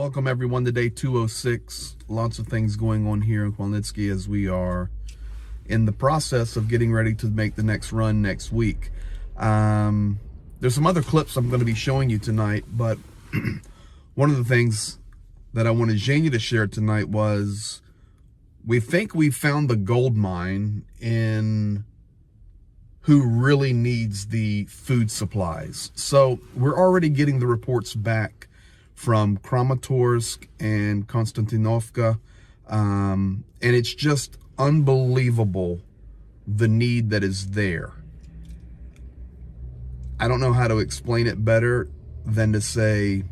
Welcome everyone to day 206. Lots of things going on here in Chmielnicki as we are in the process of getting ready to make the next run next week. There's some other clips I'm going to be showing you tonight, but one of the things that I wanted Zhenya to share tonight was we think we found the gold mine in who really needs the food supplies. So we're already getting the reports back from Kramatorsk and Konstantinovka, and it's just unbelievable the need that is there. I don't know how to explain it better than to say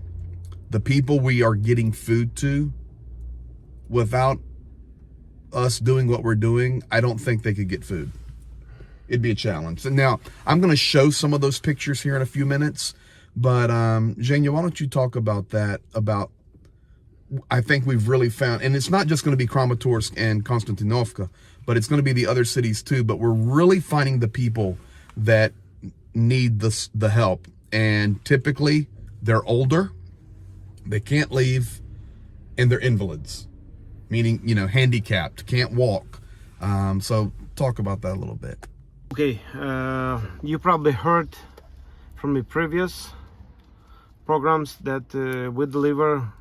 the people we are getting food to, without us doing what we're doing, I don't think they could get food. It'd be a challenge. And now I'm going to show some of those pictures here in a few minutes, but Zhenya, why don't you talk about that? I think we've really found, and it's not just going to be Kramatorsk and Konstantinovka, but it's going to be the other cities too. But we're really finding the people that need the help, and typically they're older, they can't leave, and they're invalids, meaning, you know, handicapped, can't walk. So talk about that a little bit. Okay, you probably heard from the previous programs that we deliver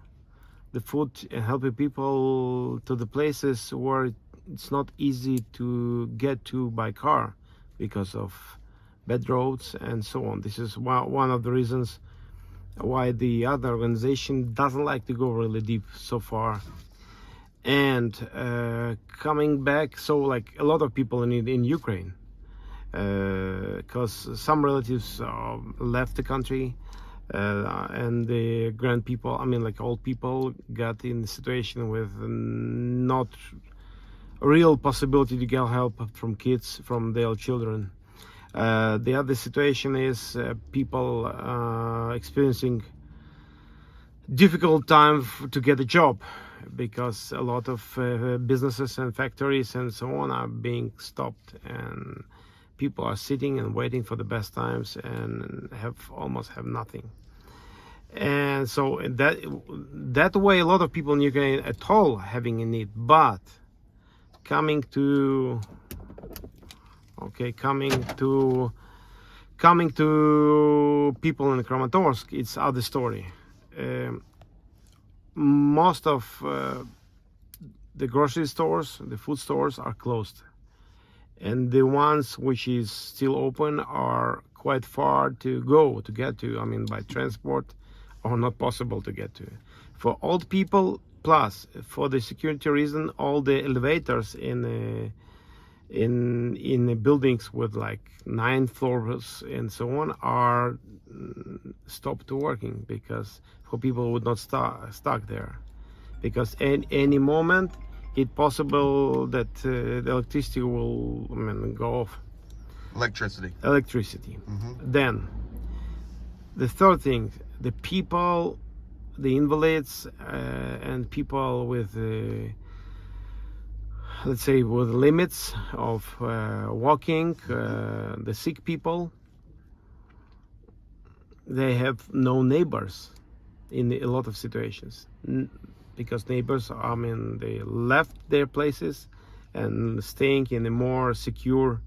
the food and helping people to the places where it's not easy to get to by car because of bad roads and so on. This is one of the reasons why the other organization doesn't like to go really deep so far. And coming back, so like a lot of people in Ukraine, because some relatives left the country, and the grand people, I mean like old people, got in the situation with not real possibility to get help from kids, from their children. The other situation is people experiencing difficult time to get a job, because a lot of businesses and factories and so on are being stopped, and people are sitting and waiting for the best times and almost have nothing. And so that way a lot of people in Ukraine at all having a need. But coming to people in Kramatorsk, it's other story. Most of the grocery stores, the food stores are closed, and the ones which is still open are quite far to get to. I mean, by transport, or not possible to get to. For old people, plus for the security reason, all the elevators in the buildings with like 9 floors and so on are stopped working, because for people would not stuck there, because any moment it's possible that the electricity will go off. Electricity. Mm-hmm. Then the third thing, the people, the invalids, and people with let's say with limits of walking, the sick people, they have no neighbors in a lot of situations, because neighbors, I mean, they left their places and staying in the more secure,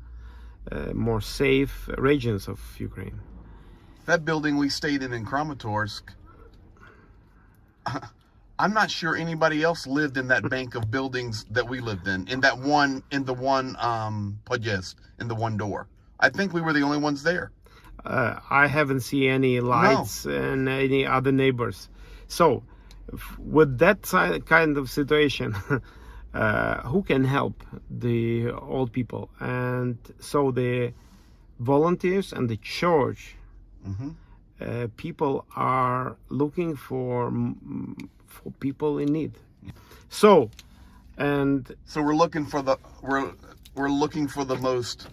more safe regions of Ukraine. That building we stayed in Kramatorsk, I'm not sure anybody else lived in that bank of buildings that we lived in the one podjezd, in the one door. I think we were the only ones there. I haven't seen any lights. No. And any other neighbors. So with that kind of situation, who can help the old people? And so the volunteers and the church, mm-hmm. People are looking for people in need. So we're looking for the most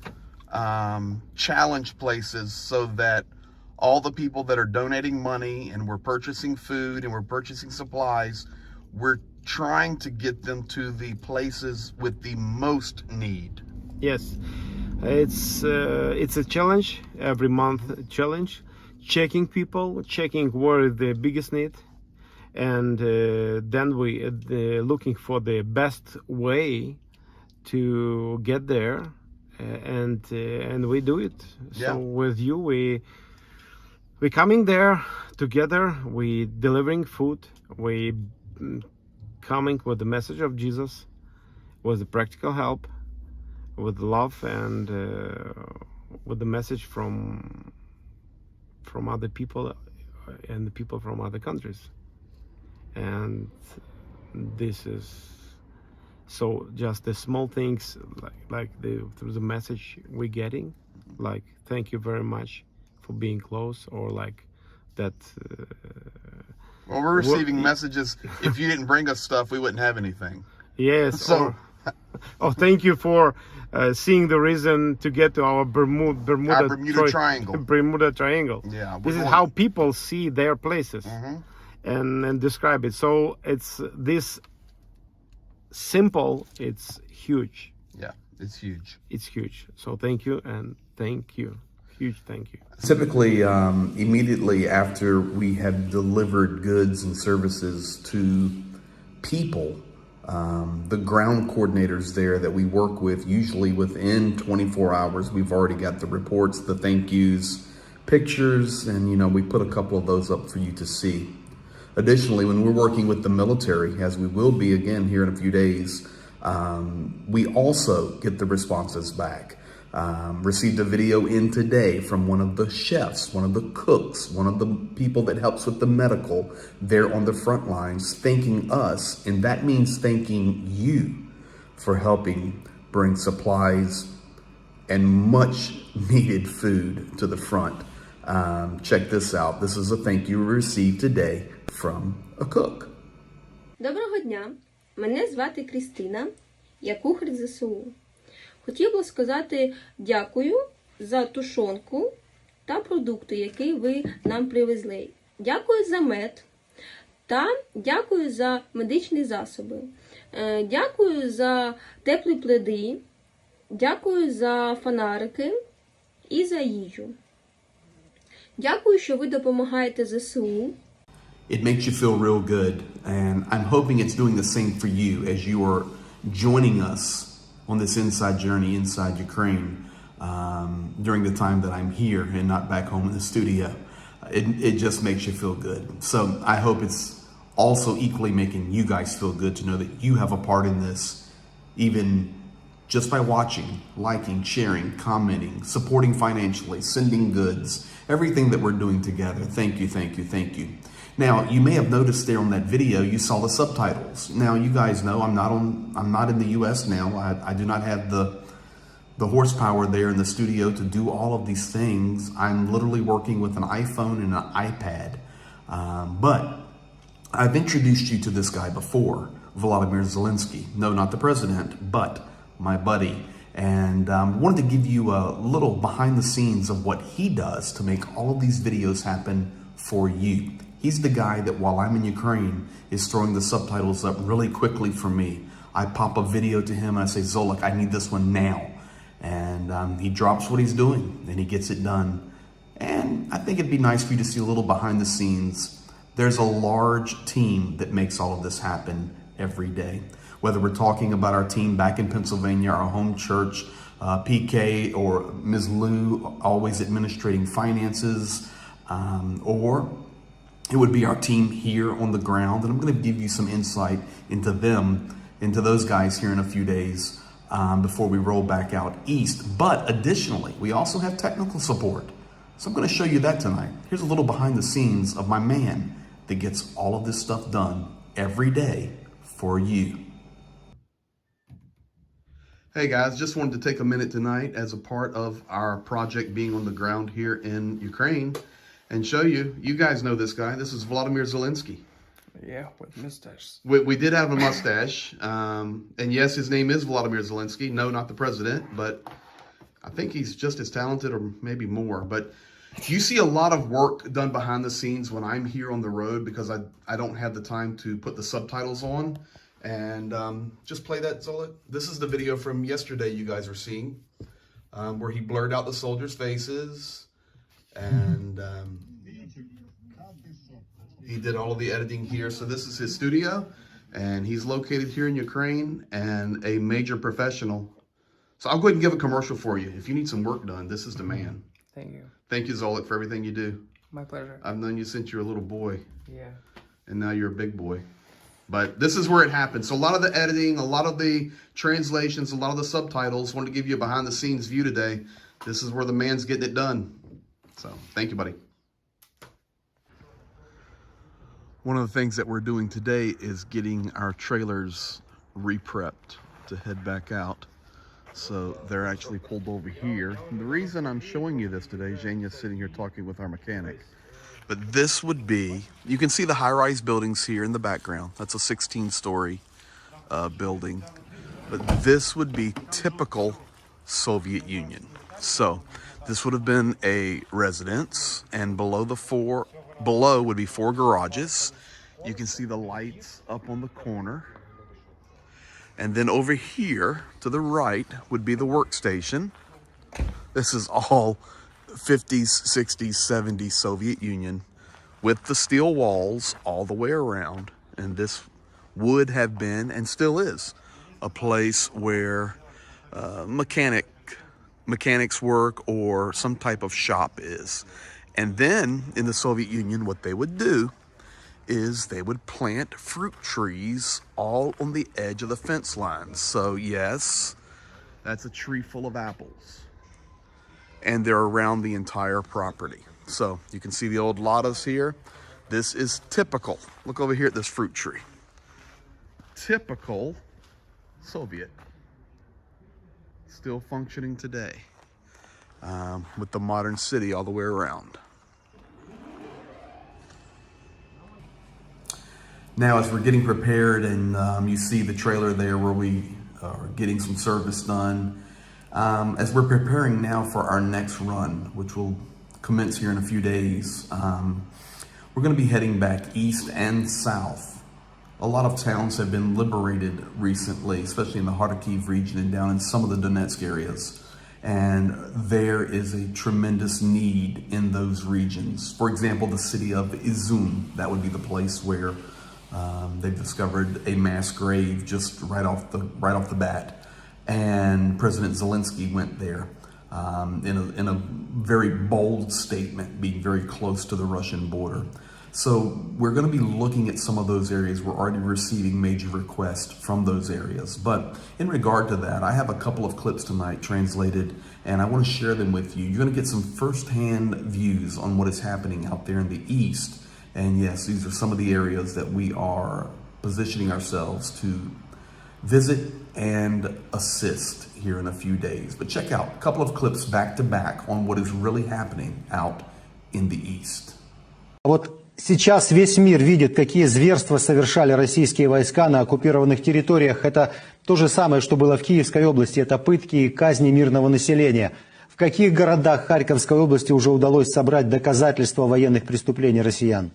challenged places, so that all the people that are donating money, and we're purchasing food and we're purchasing supplies, we're trying to get them to the places with the most need. Yes, it's a challenge, every month challenge, checking people, checking where is the biggest need, and then we looking for the best way to get there, and we do it. Yeah. So with you, we coming there together. We delivering food. We coming with the message of Jesus, with the practical help, with love, and with the message from other people and the people from other countries. And this is so just the small things like through the message we're getting, like thank you very much for being close, or like that. Well, we're receiving messages. If you didn't bring us stuff, we wouldn't have anything. Yes. So, Oh, thank you for seeing the reason to get to our Bermuda Triangle. Bermuda Triangle. Yeah, this is how people see their places and describe it. So it's this simple. It's huge. Yeah, it's huge. It's huge. So thank you, and thank you. Huge thank you. Typically, immediately after we have delivered goods and services to people, the ground coordinators there that we work with, usually within 24 hours, we've already got the reports, the thank yous, pictures, and we put a couple of those up for you to see. Additionally, when we're working with the military, as we will be again here in a few days, we also get the responses back. Received a video in today from one of the chefs, one of the cooks, one of the people that helps with the medical there on the front lines, thanking us. And that means thanking you for helping bring supplies and much needed food to the front. Check this out. This is a thank you we received today from a cook. Доброго дня. Мене звати Крістина. Я кухар ЗСУ. Хотів би сказати дякую за тушонку та продукти, які ви нам привезли. Дякую за мед та дякую за медичні засоби. Дякую за теплі пледи. Дякую за фонарики і за їжу. Дякую, що ви допомагаєте ЗСУ. It makes you feel real good, and I'm hoping it's doing the same for you as you are joining us on this inside journey inside Ukraine during the time that I'm here and not back home in the studio. It just makes you feel good. So I hope it's also equally making you guys feel good to know that you have a part in this, even just by watching, liking, sharing, commenting, supporting financially, sending goods, everything that we're doing together. Thank you, thank you, thank you. Now, you may have noticed there on that video, you saw the subtitles. Now, you guys know I'm not in the U.S. now. I do not have the horsepower there in the studio to do all of these things. I'm literally working with an iPhone and an iPad. But I've introduced you to this guy before, Volodymyr Zelensky. No, not the president, but my buddy. And wanted to give you a little behind the scenes of what he does to make all of these videos happen for you. He's the guy that while I'm in Ukraine is throwing the subtitles up really quickly for me. I pop a video to him and I say, Zolak, I need this one now. And he drops what he's doing and he gets it done. And I think it'd be nice for you to see a little behind the scenes. There's a large team that makes all of this happen every day. Whether we're talking about our team back in Pennsylvania, our home church, PK or Ms. Lou, always administrating finances, or it would be our team here on the ground. And I'm going to give you some insight into them, into those guys here in a few days before we roll back out east. But additionally, we also have technical support. So I'm going to show you that tonight. Here's a little behind the scenes of my man that gets all of this stuff done every day for you. Hey guys, just wanted to take a minute tonight as a part of our project being on the ground here in Ukraine and show you. You guys know this guy. This is Volodymyr Zelensky. Yeah, with mustache. We did have a mustache. And yes, his name is Volodymyr Zelensky. No, not the president, but I think he's just as talented or maybe more. But you see a lot of work done behind the scenes when I'm here on the road because I don't have the time to put the subtitles on. And just play that, Zola. This is the video from yesterday you guys are seeing where he blurred out the soldiers' faces. And He did all of the editing here. So this is his studio, and he's located here in Ukraine, and a major professional. So I'll go ahead and give a commercial for you. If you need some work done, this is the man. Thank you. Thank you, Zolik, for everything you do. My pleasure. I've known you since you were a little boy, Yeah. and now you're a big boy. But this is where it happens. So a lot of the editing, a lot of the translations, a lot of the subtitles, wanted to give you a behind the scenes view today. This is where the man's getting it done. So thank you, buddy. One of the things that we're doing today is getting our trailers re-prepped to head back out. So they're actually pulled over here. And the reason I'm showing you this today, Zhanya's sitting here talking with our mechanic. But this would be, you can see the high-rise buildings here in the background. That's a 16-story building. But this would be typical Soviet Union. So this would have been a residence, and below would be 4 garages. You can see the lights up on the corner. And then over here to the right would be the workstation. This is all 50s, 60s, 70s Soviet Union with the steel walls all the way around. And this would have been, and still is, a place where mechanics work or some type of shop is. And then in the Soviet Union, what they would do is they would plant fruit trees all on the edge of the fence lines. So yes, that's a tree full of apples. And they're around the entire property. So you can see the old Ladas here. This is typical. Look over here at this fruit tree. Typical Soviet. Still functioning today. With the modern city all the way around. Now, as we're getting prepared, and you see the trailer there where we are getting some service done, as we're preparing now for our next run, which will commence here in a few days, we're going to be heading back east and south. A lot of towns have been liberated recently, especially in the Kharkiv region and down in some of the Donetsk areas. And there is a tremendous need in those regions. For example, the city of Izyum, that would be the place where they've discovered a mass grave just right off the bat. And President Zelensky went there in a very bold statement, being very close to the Russian border. So we're going to be looking at some of those areas. We're already receiving major requests from those areas. But in regard to that, I have a couple of clips tonight translated, and I want to share them with you. You're going to get some firsthand views on what is happening out there in the east. And yes, these are some of the areas that we are positioning ourselves to visit and assist here in a few days. But check out a couple of clips back to back on what is really happening out in the east. Вот сейчас весь мир видит, какие зверства совершали российские войска на оккупированных территориях. Это то же самое, что было в Киевской области. Это пытки и казни мирного населения. В каких городах Харьковской области уже удалось собрать доказательства военных преступлений россиян?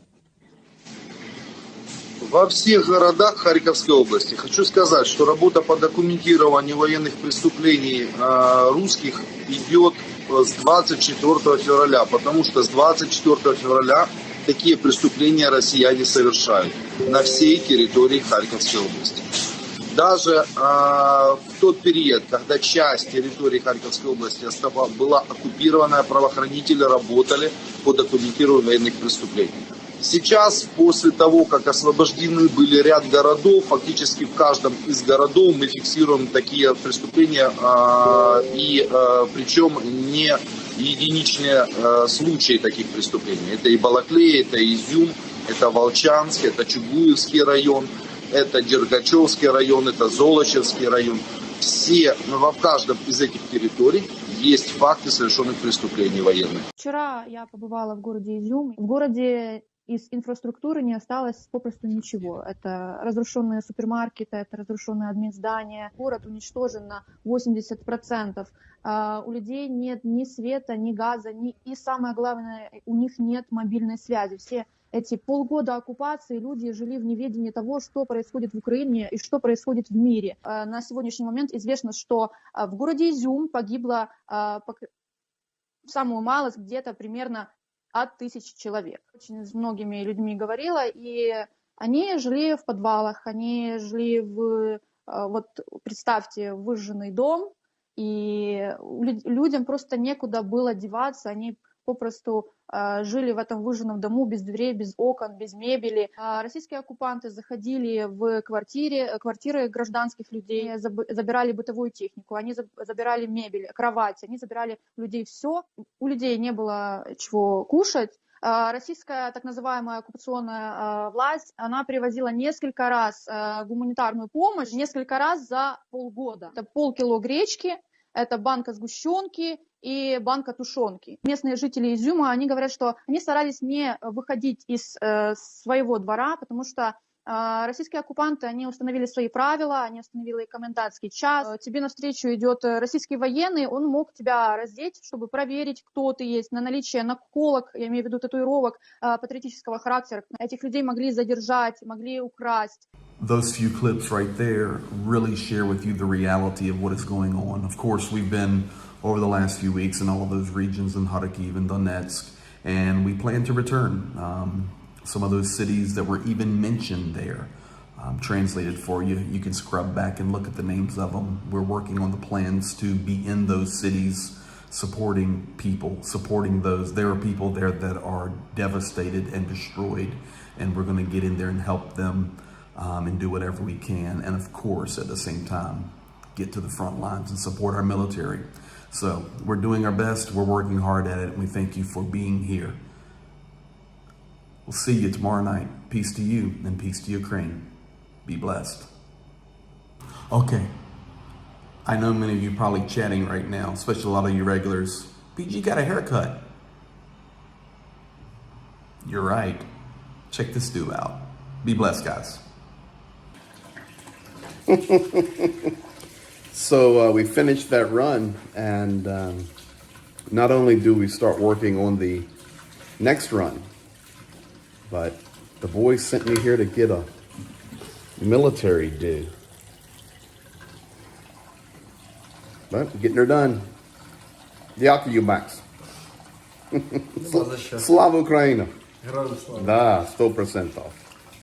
Во всех городах Харьковской области. Хочу сказать, что работа по документированию военных преступлений русских идет с 24 февраля, потому что с 24 февраля такие преступления россияне совершают на всей территории Харьковской области. Даже в тот период, когда часть территории Харьковской области была оккупирована, правоохранители работали по документированию военных преступлений. Сейчас, после того, как освобождены были ряд городов, фактически в каждом из городов мы фиксируем такие преступления, и причем не единичные случаи таких преступлений. Это и Балаклея, это Изюм, это Волчанск, это Чугуевский район, это Дергачевский район, это Золочевский район. В каждом из этих территорий есть факты совершенных преступлений военных. Вчера я побывала в городе Изюм. В городе из инфраструктуры не осталось попросту ничего. Это разрушенные супермаркеты, это разрушенные админздания. Город уничтожен на 80%. У людей нет ни света, ни газа, и самое главное, у них нет мобильной связи. Все эти полгода оккупации люди жили в неведении того, что происходит в Украине и что происходит в мире. На сегодняшний момент известно, что в городе Изюм погибло самую малость где-то примерно от 1000 человек. Очень с многими людьми говорила, и они жили в подвалах, они жили вот представьте, выжженный дом, и людям просто некуда было деваться, они попросту жили в этом выжженном дому без дверей, без окон, без мебели. Российские оккупанты заходили в квартиры гражданских людей, забирали бытовую технику, они забирали мебель, кровати, они забирали у людей все. У людей не было чего кушать. Российская так называемая оккупационная власть, она привозила несколько раз гуманитарную помощь, несколько раз за полгода. Это полкило гречки, это банка сгущенки и банка тушенки. Местные жители Изюма, они говорят, что они старались не выходить из своего двора, потому что российские оккупанты, они установили свои правила, они установили комендантский час. Тебе навстречу идет российский военный, он мог тебя раздеть, чтобы проверить, кто ты есть, на наличие наколок, я имею в виду татуировок патриотического характера. Этих людей могли задержать, могли украсть. Those few clips right there really share with you the reality of what is going on. Of course, we've been over the last few weeks in all of those regions in Kharkiv and Donetsk, and we plan to return. Some of those cities that were even mentioned there, translated for you. You can scrub back and look at the names of them. We're working on the plans to be in those cities, supporting people, supporting those. There are people there that are devastated and destroyed, and we're going to get in there and help them and do whatever we can. And of course, at the same time, get to the front lines and support our military. So we're doing our best. We're working hard at it. And we thank you for being here. We'll see you tomorrow night. Peace to you and peace to Ukraine. Be blessed. Okay. I know many of you probably chatting right now, especially a lot of you regulars. PG got a haircut. You're right. Check this dude out. Be blessed, guys. So we finished that run, and not only do we start working on the next run, but the boys sent me here to get a military due. But getting her done. Дякую, Макс. Слава Україна! Да, 100%.